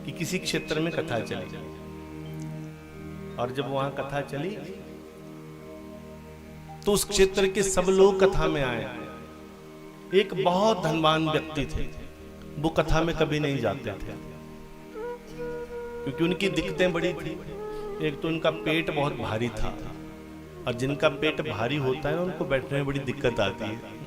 कि किसी क्षेत्र में कथा चली, और जब वहां कथा चली तो उस क्षेत्र के सब लोग कथा में आए। एक बहुत धनवान व्यक्ति थे, वो कथा में कभी नहीं जाते थे क्योंकि उनकी दिक्कतें बड़ी थी। एक तो उनका पेट बहुत भारी था, और जिनका पेट भारी होता है उनको बैठने में बड़ी दिक्कत आती है।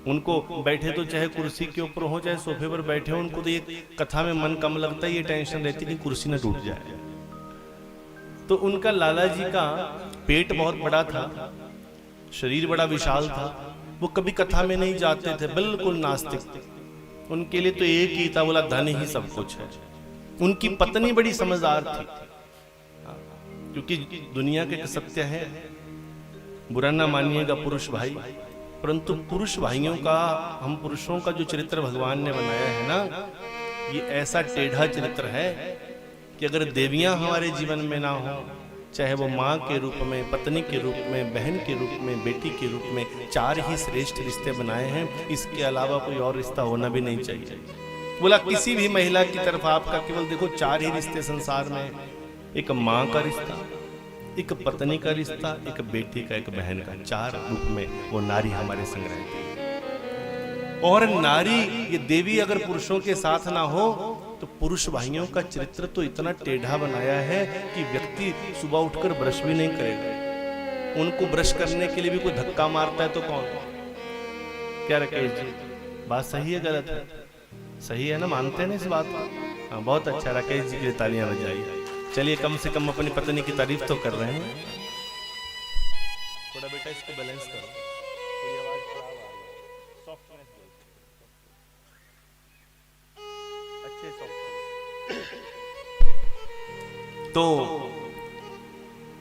उनको बैठे तो चाहे कुर्सी के ऊपर हो चाहे सोफे पर बैठे हो, उनको तो ये कथा में मन कम लगता है, ये टेंशन रहती है कि कुर्सी ना टूट जाए। तो उनका लाला जी का पेट बहुत बड़ा था, शरीर बड़ा विशाल था, वो कभी कथा में नहीं जाते थे, बिल्कुल नास्तिक। उनके लिए तो एक ही था, बोला धन ही सब कुछ है। उनकी पत्नी बड़ी समझदार थी, क्योंकि दुनिया के सत्य है, बुरा ना मानिएगा पुरुष भाई, परंतु पुरुष भाइयों का, हम पुरुषों का जो चरित्र भगवान ने बनाया है ना, ये ऐसा टेढ़ा चरित्र है कि अगर देवियां हमारे जीवन में ना हो, चाहे वो माँ के रूप में, पत्नी के रूप में, बहन के रूप में, बेटी के रूप में, 4 ही श्रेष्ठ रिश्ते बनाए हैं, इसके अलावा कोई और रिश्ता होना भी नहीं चाहिए। बोला किसी भी महिला की तरफ आपका केवल देखो 4 ही रिश्ते संसार में, एक माँ का रिश्ता, एक पत्नी का रिश्ता, एक बेटी का, एक बहन का, 4 रूप में वो नारी हमारे संग रहती है। और नारी ये देवी अगर पुरुषों के साथ ना हो तो पुरुष भाइयों का चरित्र तो इतना टेढ़ा बनाया है कि व्यक्ति सुबह उठकर ब्रश भी नहीं करेगा। उनको ब्रश करने के लिए भी कोई धक्का मारता है तो कौन? क्या राकेश जी, बात सही है गलत है? सही है ना, मानते हैं ना इस बात को? हाँ, बहुत अच्छा, राकेश जी के लिए तालियां बजाइए। चलिए, कम से कम अपनी पत्नी की तारीफ तो कर रहे हैं। थोड़ा बेटा इसको बैलेंस करो, थोड़ी आवाज खराब आ रही है, सॉफ्टनेस दो, अच्छे सॉफ्ट। तो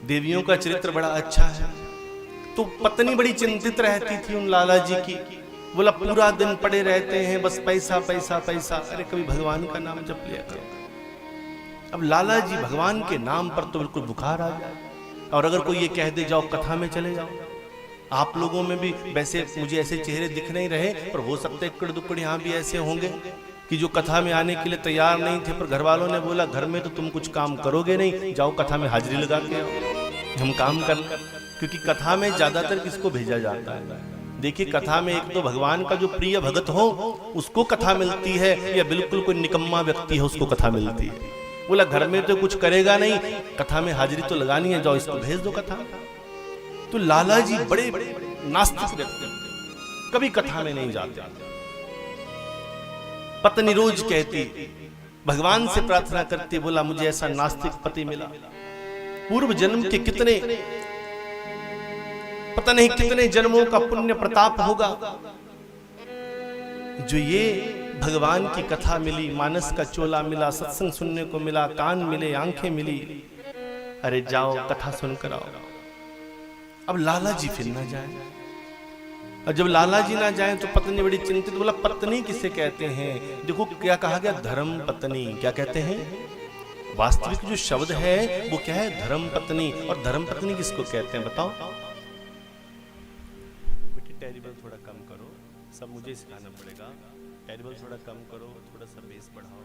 देवियों का चरित्र बड़ा अच्छा है। तो पत्नी बड़ी चिंतित रहती थी उन लाला जी की, बोला पूरा दिन पड़े रहते हैं, बस पैसा पैसा पैसा। अरे कभी भगवान का नाम जप लिया करो। अब लाला जी भगवान के नाम पर तो बिल्कुल बुखार आ जाए, और अगर कोई ये कह दे जाओ कथा में चले जाओ। आप लोगों में भी वैसे मुझे ऐसे चेहरे दिख नहीं रहे, पर हो सकते इक्कड़ दुक्कड़ यहाँ भी ऐसे होंगे कि जो कथा में आने के लिए तैयार नहीं थे, पर घर वालों ने बोला घर में तो तुम कुछ काम करोगे नहीं, जाओ कथा में हाजिरी लगा के आओ, हम काम कर। क्योंकि कथा में ज्यादातर किसको भेजा जाता है? देखिए, कथा में एक तो भगवान का जो प्रिय भगत हो उसको कथा मिलती है, या बिल्कुल कोई निकम्मा व्यक्ति है उसको कथा मिलती है। बोला घर में तो कुछ करेगा नहीं, कथा में हाजिरी तो लगानी है, जाओ इसको भेज दो कथा। तो लाला जी बड़े नास्तिक व्यक्ति, कभी कथा में नहीं जाते। पत्नी रोज कहती, भगवान से प्रार्थना करती, बोला मुझे ऐसा नास्तिक पति मिला, पूर्व जन्म के कितने पता नहीं कितने जन्मों का पुण्य प्रताप होगा जो ये भगवान की कथा मिली, मानस का चोला मिला, सत्संग सुनने को मिला, कान मिले, आंखें मिली। अरे जाओ कथा सुनकर आओ। अब लाला जी फिर ना जाए, और जब लाला जी ना जाएं तो पत्नी बड़ी चिंतित, बोला पत्नी किसे कहते हैं? देखो क्या कहा गया, धर्म पत्नी। क्या कहते हैं? वास्तविक जो शब्द है वो क्या है? धर्म पत्नी। और धर्म पत्नी किसको कहते हैं बताओ? बेटी टेरिबल थोड़ा कम करो, सब मुझे सिखाना पड़ेगा। टेरिबल थोड़ा कम करो, थोड़ा सा बेस बढ़ाओ,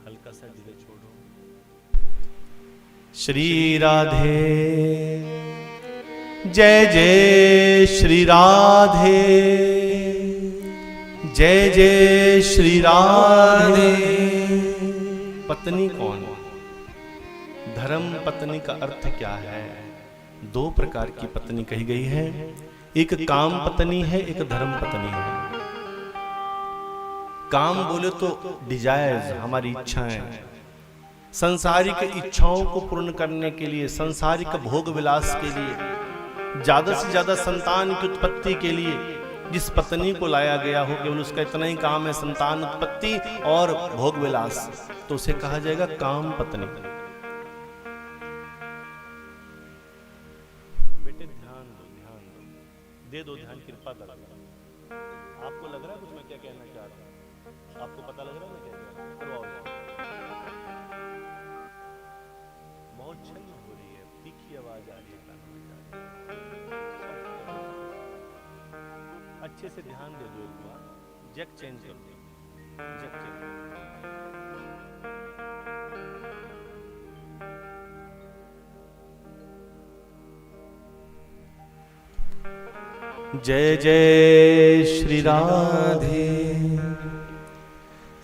हल्का सा डिले छोड़ो। श्री राधे, जय जय श्री राधे, जय जय श्री राधे। पत्नी कौन? धर्म पत्नी का अर्थ क्या है? 2 प्रकार की पत्नी कही गई है, एक काम पत्नी है, एक धर्म पत्नी है। काम बोले तो डिजायर्स, हमारी इच्छाएं, संसारिक इच्छाओं को पूर्ण करने के लिए, संसारिक भोग विलास के लिए, ज्यादा से ज्यादा संतान की उत्पत्ति के लिए जिस पत्नी को लाया गया हो, केवल उसका इतना ही काम है, संतान उत्पत्ति और भोग विलास, तो उसे कहा जाएगा काम पत्नी। बेटे ध्यान दो, ध्यान दो, दे दो ध्यान, कृपा कर। आपको लग रहा है कुछ मैं क्या कहना चाह रहा हूँ? आपको पता लग रहा है मैं क्या कह रहा हूँ? करवाओ। बहुत छल हो रही है, तीखी आवाज आ रही है, अच्छे से ध्यान दे दो, एक बार जैक चेंज कर दो। जय जय श्री राधे,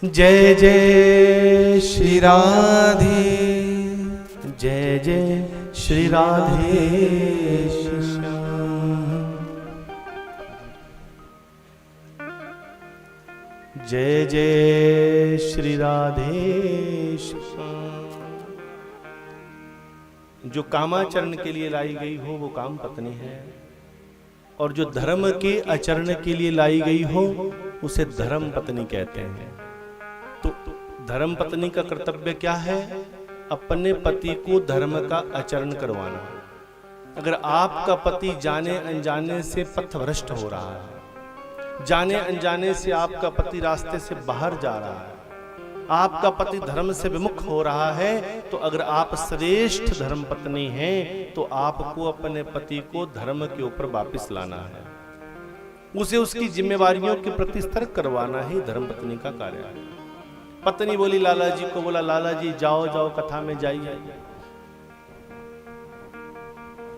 जय जय श्री राधे, जय जय श्री राधे श्याम, जय जय श्री राधे श्याम। जो कामाचरण के लिए लाई गई हो वो काम पत्नी है, और जो धर्म के आचरण के लिए लाई गई हो उसे धर्म पत्नी कहते हैं। तो धर्म पत्नी का कर्तव्य क्या है? अपने पति को धर्म का आचरण करवाना। अगर आपका पति जाने अनजाने से पथभ्रष्ट हो रहा है, जाने अनजाने से आपका पति रास्ते से बाहर जा रहा है, आपका पति धर्म से विमुख हो रहा है, तो अगर आप श्रेष्ठ धर्म पत्नी हैं तो आपको अपने पति को धर्म के ऊपर वापस लाना है, उसे उसकी जिम्मेवारियों के प्रति सतर्क करवाना ही धर्म पत्नी का कार्य है। पत्नी बोली लाला जी को, बोला लाला जी जाओ जाओ कथा में जाइए।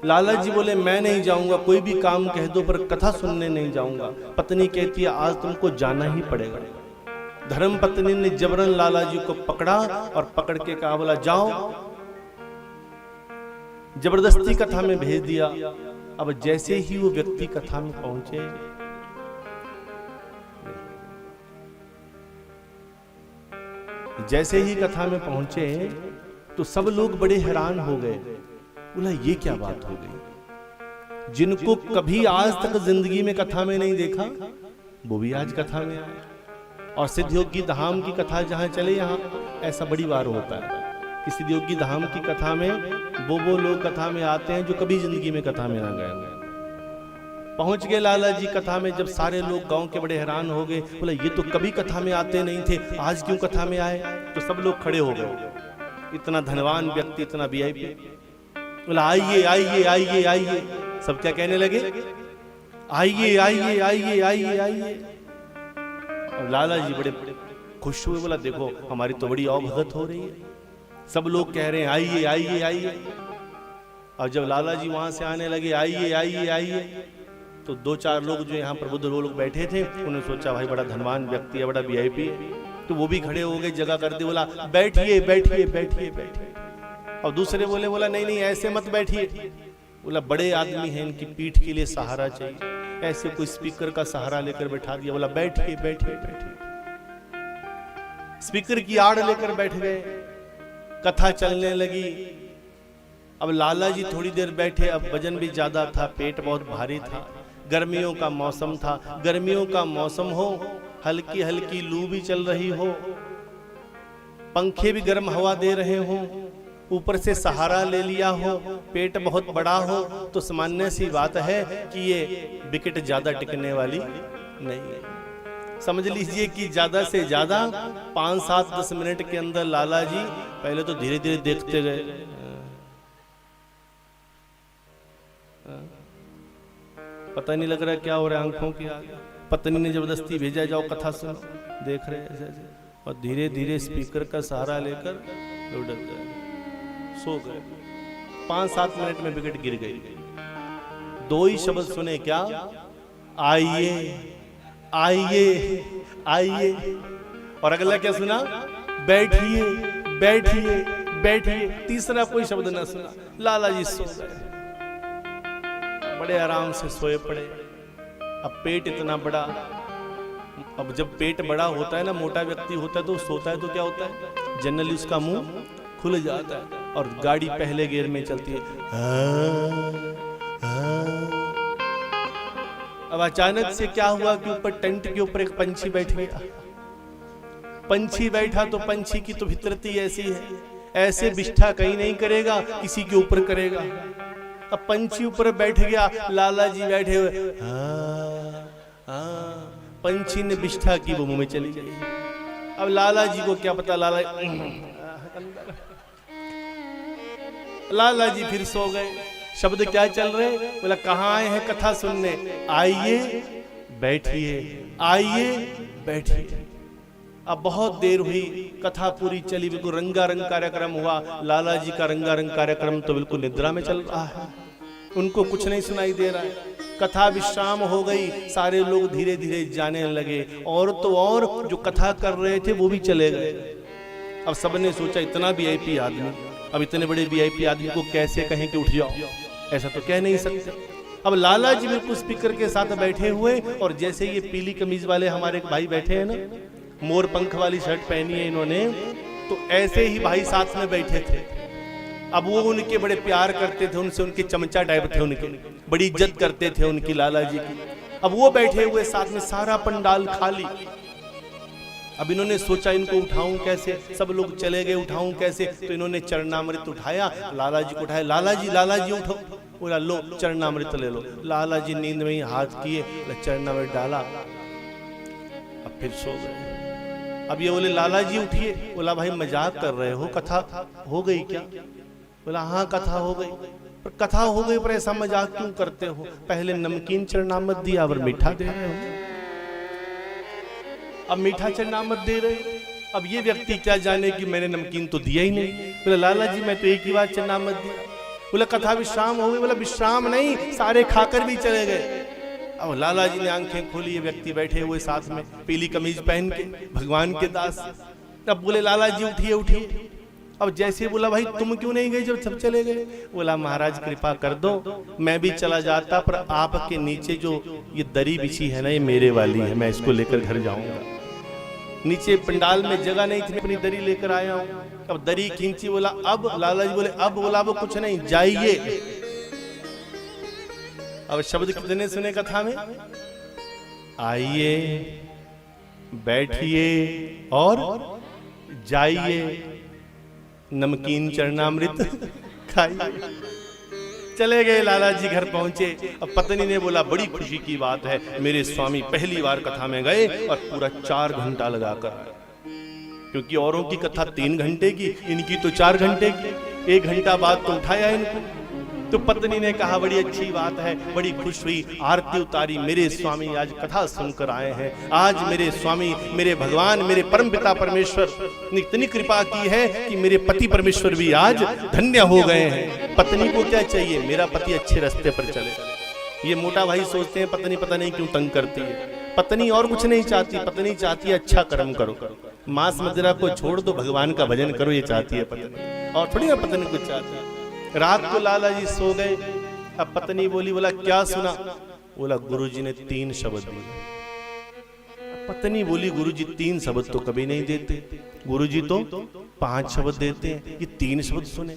लाला जी बोले मैं नहीं जाऊंगा, कोई भी काम कह दो पर कथा सुनने नहीं जाऊंगा। पत्नी कहती है आज तुमको जाना ही पड़ेगा। धर्म पत्नी ने जबरन लाला जी को पकड़ा और पकड़ के कहा, बोला जाओ, जबरदस्ती कथा में भेज दिया। अब जैसे ही वो व्यक्ति कथा में पहुंचे, जैसे ही कथा में पहुंचे तो सब लोग बड़े हैरान हो गए। बोला ये क्या बात हो गई? जिनको कभी आज तक जिंदगी में कथा में नहीं देखा वो भी आज कथा में आए। और सिद्धयोगी धाम की कथा जहां चले यहाँ ऐसा बड़ी बार होता है कि सिद्धयोगी धाम की कथा में वो लोग कथा में आते हैं जो कभी जिंदगी में कथा में ना गए। पहुंच गए लाला जी कथा में, जब सारे लोग गांव के बड़े हैरान हो गए। बोला ये तो कभी कथा में आते नहीं थे, आज क्यों कथा में आए? तो सब लोग खड़े हो गए। इतना धनवान व्यक्ति, इतना वीआईपी। बोला आइए आइए आइए आइए। सब क्या कहने लगे? आइए आइए आइए आइए आइए। और लाला जी बड़े खुश हुए। बोला देखो हमारी तो बड़ी अवभगत हो रही है। सब लोग कह रहे हैं आइए आइए आइए। और जब लाला जी वहां से आने लगे आइए आइए आइए, तो दो चार लोग जो यहाँ पर बुद्ध लोग बैठे थे उन्होंने सोचा भाई बड़ा धनवान व्यक्ति है, बड़ा वीआईपी है, तो वो भी खड़े हो गए, जगह कर दी। बोला बैठिए बैठिए बैठिए बैठिए। और दूसरे बोला नहीं नहीं ऐसे मत बैठिए। बोला बड़े आदमी हैं, इनकी पीठ के लिए सहारा चाहिए। ऐसे कोई स्पीकर का सहारा लेकर बैठा दिया। बोला बैठिए बैठिए बैठिए। स्पीकर की आड़ लेकर बैठ गए। कथा चलने लगी। अब लाला जी थोड़ी देर बैठे। अब वजन भी ज्यादा था, पेट बहुत भारी था, गर्मियों का मौसम था। गर्मियों का मौसम हो, हल्की हल्की लू भी चल रही हो, पंखे भी गर्म हवा दे रहे हो, ऊपर से सहारा ले लिया हो, पेट बहुत बड़ा हो, तो सामान्य सी बात है कि ये विकेट ज्यादा टिकने वाली नहीं है। समझ लीजिए कि ज्यादा से ज्यादा 5-7-10 मिनट के अंदर लाला जी पहले तो धीरे धीरे देखते गए। पता नहीं लग रहा क्या हो रहा है आंखों के आगे। पत्नी ने जबरदस्ती भेजा जाओ कथा सुनो। देख रहे ऐसे ऐसे, और धीरे धीरे स्पीकर का सहारा लेकर लुढ़क गए, सो गए। 5-7 मिनट में विकेट गिर गई। 2 ही शब्द सुने, क्या? आइए आइए आइए। और अगला क्या सुना? बैठिए बैठिए बैठिए। तीसरा कोई शब्द ना सुना। लाला जी सो गए, बड़े आराम से सोए पड़े। अब पेट इतना बड़ा, अब जब पेट बड़ा होता है ना, मोटा व्यक्ति होता है तो सोता है तो क्या होता है, जनरली उसका मुंह खुल जाता है और गाड़ी पहले गियर में चलती है। अब अचानक से क्या हुआ कि ऊपर टेंट के ऊपर एक पंछी बैठ गया। पंछी बैठा तो पंछी की तो फितरती ऐसी है, ऐसे बिष्ठा कहीं नहीं करेगा, किसी के ऊपर करेगा। अब पंछी ऊपर बैठ गया, लाला जी बैठे हुए। पंछी ने बिष्ठा की, वो मुंह में चली गई। अब लाला जी को क्या पता, लाला जी फिर सो गए। शब्द क्या चल रहे? बोला कहाँ आए हैं कथा सुनने? आइए बैठिए आइए बैठिए। अब बहुत देर हुई, कथा पूरी चली, बिल्कुल रंगारंग कार्यक्रम हुआ। लाला जी का रंगारंग कार्यक्रम तो बिल्कुल निद्रा में चल रहा है, उनको कुछ नहीं सुनाई दे रहा है। कथा विश्राम हो गई, सारे लोग धीरे धीरे जाने लगे, और तो और जो कथा कर रहे थे वो भी चले गए। अब सबने सोचा इतना वीआईपी आदमी, अब इतने बड़े वीआईपी आदमी को कैसे कहें कि उठ जाओ, ऐसा तो कह नहीं सकते। अब लाला जी बिल्कुल स्पीकर के साथ बैठे हुए, और जैसे ये पीली कमीज वाले हमारे भाई बैठे हैं ना, मोर पंख वाली शर्ट पहनी है इन्होंने, तो ऐसे ही भाई साथ में बैठे थे। अब वो उनके बड़े प्यार करते थे, उनसे उनके चमचा टाइप थे, उनके बड़ी इज्जत करते थे उनकी लाला जी की। अब वो बैठे हुए साथ में, सारा पंडाल खाली। अब इन्होंने सोचा इनको उठाऊं कैसे, सब लोग चले गए, उठाऊं कैसे, तो इन्होंने चरणामृत उठाया, लाला जी को उठाया, लाला जी उठो, बोला लो चरणामृत ले लो। लाला जी नींद में ही हाथ किए, चरणामृत डाला, अब फिर सो गए। अब ये बोले लाला जी उठिए, बोला भाई मजाक कर रहे हो, कथा हो गई क्या? बोला हाँ कथा हो गई। पर कथा हो गई पर ऐसा मजाक क्यों करते हो? पहले नमकीन चरणामृत दिया, अब मीठा दे रहे हो, अब मीठा चरणामृत दे रहे हो। अब ये व्यक्ति क्या जाने कि मैंने नमकीन तो दिया ही नहीं। बोला लाला जी मैं तो एक ही बार चरणामृत दिया। बोला कथा विश्राम हो गई। बोला विश्राम नहीं, सारे खाकर भी चले गए। अब लाला जी ने आंखें खोली, ये व्यक्ति बैठे हुए साथ में पीली कमीज पहन के, भगवान के दास। अब बोले लाला जी उठिए उठिए। अब जैसे बोला भाई तुम क्यों नहीं गए जब सब चले गए? बोला महाराज कृपा कर दो, मैं भी चला जाता, पर आपके नीचे जो ये दरी बिछी है ना, ये मेरे वाली है, मैं इसको लेकर घर जाऊंगा। नीचे पंडाल में जगह नहीं थी, अपनी दरी लेकर आया हूं। अब दरी खींची। बोला अब? लाला जी बोले अब? बोला वो कुछ नहीं, जाइए। अब शब्द कितने सुने कथा में? आइए, बैठिए और जाइए, नमकीन चरणामृत खाइए। चले गए, लाला जी घर पहुंचे। अब पत्नी ने बोला बड़ी खुशी की बात है, मेरे स्वामी पहली बार कथा में गए और पूरा 4 घंटा लगाकर आए। क्योंकि औरों की कथा 3 घंटे की, इनकी तो 4 घंटे की। 1 घंटा बाद तो उठाया इनको। तो पत्नी ने कहा बड़ी अच्छी बात है, बड़ी खुश हुई, आरती उतारी, मेरे स्वामी आज कथा सुनकर आए हैं। आज मेरे स्वामी, मेरे भगवान, मेरे परमपिता परमेश्वर ने इतनी कृपा की है कि मेरे पति परमेश्वर भी आज धन्य हो गए हैं। पत्नी को क्या चाहिए? मेरा पति अच्छे रास्ते पर चले। ये मोटा भाई सोचते हैं पत्नी पता नहीं क्यों तंग करती है। पत्नी और कुछ नहीं चाहती, पत्नी चाहती है अच्छा कर्म करो, मांस मदिरा को छोड़ दो, भगवान का भजन करो, ये चाहती है पत्नी। और थोड़ी ना पत्नी कुछ चाहती है। रात को लाला जी सो गए। अब पत्नी बोली, बोला क्या सुना? बोला गुरुजी ने 3 शब्द दिए। पत्नी बोली गुरुजी 3 शब्द तो कभी नहीं देते, गुरुजी तो 5 शब्द देते हैं, ये 3 शब्द सुने।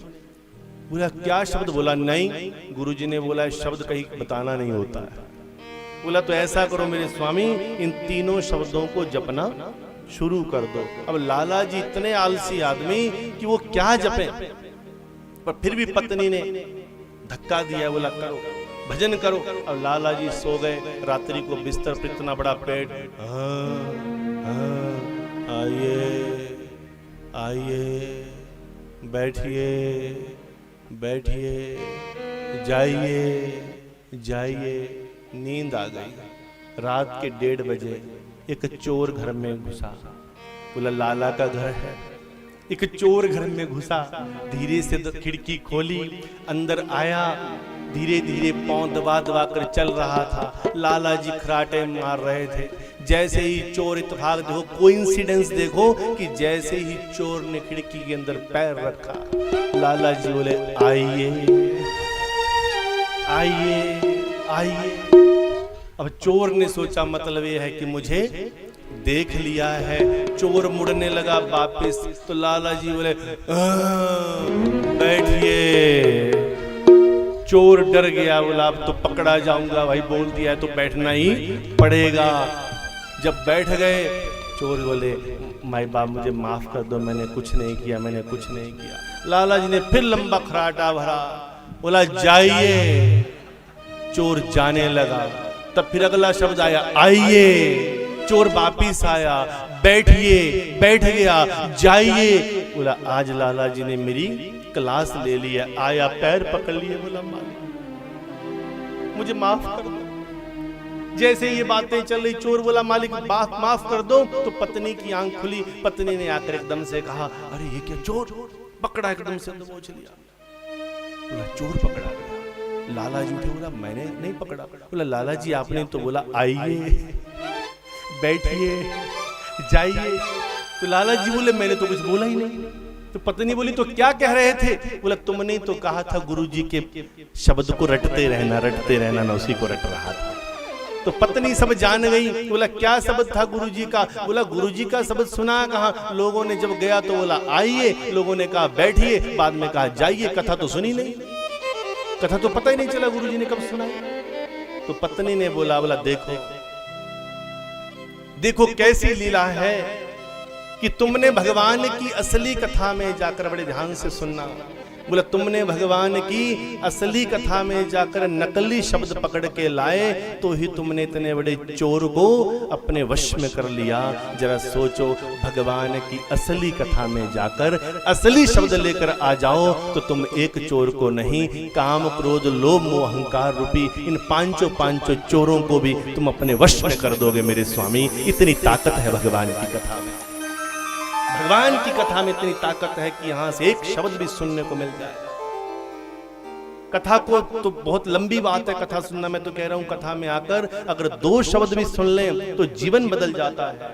बोला क्या शब्द? बोला नहीं, गुरुजी ने बोला शब्द कहीं बताना नहीं होता है। बोला तो ऐसा करो मेरे स्वामी, इन 3 शब्दों को जपना शुरू कर दो। अब लाला जी इतने आलसी आदमी कि वो क्या जपे, पर फिर भी पत्नी ने धक्का दिया, बोला करो, भजन करो। अब लाला जी सो गए। रात्रि को बिस्तर पर इतना बड़ा पेट, आइए आइए, बैठिए बैठिए, जाइए जाइए। नींद आ गई। रात के 1:30 बजे एक चोर घर में घुसा। बोला लाला का घर है। एक चोर घर में घुसा, धीरे से खिड़की खोली, अंदर आया, धीरे धीरे पांव दबा दबा कर चल रहा था। लाला जी खराटे मार रहे थे। जैसे ही चोर, इत्तेफाक देखो, कोइंसिडेंस देखो कि जैसे ही चोर ने खिड़की के अंदर पैर रखा, लाला जी बोले आइए आइए आइए। अब चोर ने सोचा मतलब ये है कि मुझे देख लिया है। चोर मुड़ने लगा वापिस, तो लाला जी बोले बैठिए। चोर डर गया, बोला अब तो पकड़ा जाऊंगा, भाई बोल दिया है तो बैठना ही पड़ेगा। जब बैठ गए, चोर बोले माई बाप मुझे माफ कर दो, मैंने कुछ नहीं किया, मैंने कुछ नहीं किया। लाला जी ने फिर लंबा खराटा भरा, बोला जाइए। चोर जाने लगा। तब फिर अगला शब्द आया आइए। चोर वापिस आया, बैठिए, बैठ गया, जाइए। बोला आज लाला जी ने मेरी क्लास ले लिया। आया, पैर पकड़ लिए, बोला मालिक मुझे माफ कर दो, जैसे ये बातें चल रही, चोर बोला मालिक बात माफ कर दो, तो पत्नी की आंख खुली। पत्नी ने आकर एकदम से कहा, अरे ये क्या चोर, पकड़ा एकदम से दबोच लिया। बोला चोर पकड़ा गया। लाला जी उठे, बोला मैंने नहीं पकड़ा। बोला लाला जी आपने तो बोला आइए बैठिए जाइए। तो लाला जी बोले मैंने तो कुछ बोला ही नहीं। तो पत्नी बोली तो क्या कह रहे थे? बोला तुमने तो कहा था गुरु जी के शब्द को रटते रहना, ना उसी को रट रहा था। तो पत्नी सब जान गई। बोला क्या शब्द था गुरु जी का? बोला गुरु जी का शब्द सुना कहाँ, लोगों ने जब गया तो बोला आइए, लोगों ने कहा बैठिए, बाद में कहा जाइए। कथा तो सुनी नहीं, कथा तो पता ही नहीं चला गुरु जी ने कब सुनाई। तो पत्नी ने बोला देखो देखो कैसी लीला है कि तुमने भगवान की असली कथा में जाकर, बड़े ध्यान से सुनना, बोला तुमने भगवान की असली कथा में जाकर नकली शब्द पकड़ के लाए तो ही तुमने इतने बड़े चोर को अपने वश में कर लिया। जरा सोचो, भगवान की असली कथा में जाकर असली शब्द लेकर आ जाओ तो तुम एक चोर को नहीं, काम क्रोध लोभ मोह अहंकार रूपी इन पांचों चोरों को भी तुम अपने वश में कर दोगे मेरे स्वामी। इतनी ताकत है भगवान की कथा में। भगवान की कथा में इतनी ताकत है कि यहां से एक शब्द भी सुनने को मिल जाए। कथा को तो बहुत लंबी बात है कथा सुनना, मैं तो कह रहा हूं कथा में आकर अगर 2 शब्द भी सुन लें तो जीवन बदल जाता है।